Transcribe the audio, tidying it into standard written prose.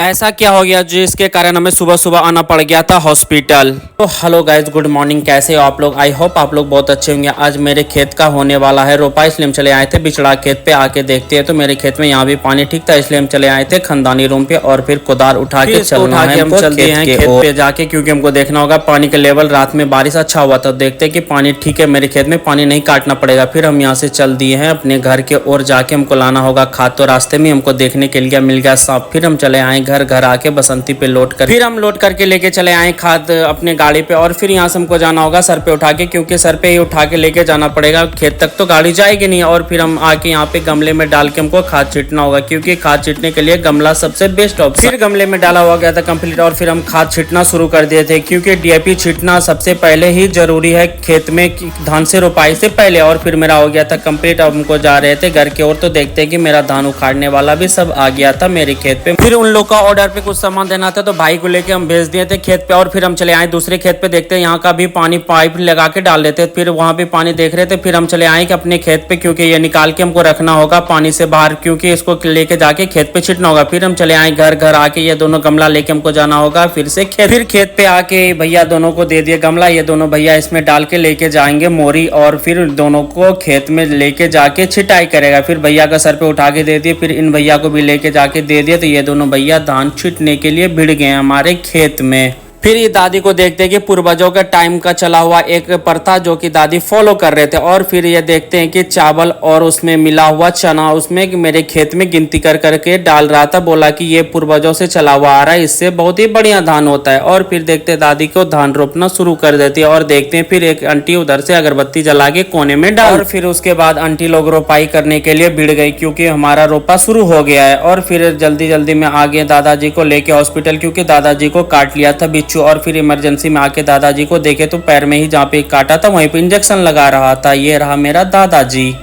ऐसा क्या हो गया जिसके कारण हमें सुबह सुबह आना पड़ गया था हॉस्पिटल। तो हेलो गाइज, गुड मॉर्निंग। कैसे हो आप लोग? आई होप आप लोग बहुत अच्छे होंगे। आज मेरे खेत का होने वाला है रोपा, इसलिए हम चले आए थे बिचड़ा खेत पे। आके देखते हैं तो मेरे खेत में यहाँ भी पानी ठीक था, इसलिए हम चले आए थे खंदानी रूम पे और फिर कुदार उठा के चलना है। हम चलते हैं खेत पे जाके, क्योंकि हमको देखना होगा पानी का लेवल। रात में बारिश अच्छा हुआ था, देखते हैं कि पानी ठीक है मेरे खेत में, पानी नहीं काटना पड़ेगा। फिर हम यहाँ से चल दिए हैं अपने घर के ओर, जाके हमको लाना होगा खाद। तो रास्ते में हमको देखने के लिए मिल गया सांप। फिर हम चले आए घर आके बसंती पे लोड कर, फिर हम लोड करके लेके चले आए खाद अपने गाड़ी पे। और फिर यहाँ से हमको जाना होगा सर पे उठा के, क्योंकि सर पे ही उठा के लेके जाना पड़ेगा, खेत तक तो गाड़ी जाएगी नहीं। और फिर हम आके यहाँ पे गमले में डाल के हमको खाद छींटना होगा, क्योंकि खाद छींटने के लिए गमला सबसे बेस्ट ऑप्शन। फिर गमले में डाला हुआ गया था कंप्लीट, और फिर हम खाद छींटना शुरू कर दिए थे, क्योंकि डीएपी छींटना सबसे पहले ही जरूरी है खेत में धान से रोपाई से पहले। और फिर मेरा हो गया था कंप्लीट। अब हमको जा रहे थे घर की ओर, तो देखते हैं कि मेरा धान उखाड़ने वाला भी सब आ गया था मेरे खेत पे। फिर उन लोग का ऑर्डर पे कुछ सामान देना था, तो भाई को लेके हम भेज दिए थे खेत पे। और फिर हम चले आए दूसरे खेत पे, देखते हैं यहाँ का भी पानी पाइप लगा के डाल देते। फिर वहां पे पानी देख रहे थे, फिर हम चले आए कि अपने खेत पे, क्योंकि ये निकाल के हमको रखना होगा पानी से बाहर, क्योंकि इसको लेके जाके खेत पे छिटना होगा। फिर हम चले आए घर आके ये दोनों गमला लेके हमको जाना होगा फिर से खेत। फिर खेत पे आके भैया दोनों को दे दिए गमला, ये दोनों भैया इसमें डाल के लेके जाएंगे मोरी, और फिर दोनों को खेत में लेके जाके छिटाई करेगा। फिर भैया का सर पे उठा के दे दिए, फिर इन भैया को भी लेके जाके दे दिए। तो ये दोनों भैया धान छींटने के लिए भिड़ गए हमारे खेत में। फिर ये दादी को देखते हैं कि पूर्वजों के टाइम का चला हुआ एक प्रथा जो कि दादी फॉलो कर रहे थे। और फिर ये देखते हैं कि चावल और उसमें मिला हुआ चना उसमें मेरे खेत में गिनती कर करके डाल रहा था। बोला कि ये पूर्वजों से चला हुआ आ रहा है, इससे बहुत ही बढ़िया धान होता है। और फिर देखते हैं दादी को धान रोपना शुरू कर देती है। और देखते हैं फिर एक आंटी उधर से अगरबत्ती जला के कोने में डाल। और फिर उसके बाद आंटी लोग रोपाई करने के लिए भिड़ गई, क्योंकि हमारा रोपा शुरू हो गया है। और फिर जल्दी जल्दी में आ गए दादाजी को लेके हॉस्पिटल, क्योंकि दादाजी को काट लिया था बिच्छू। और फिर इमरजेंसी में आके दादाजी को देखे तो पैर में ही जहाँ पे काटा था वहीं पे इंजेक्शन लगा रहा था। ये रहा मेरा दादाजी।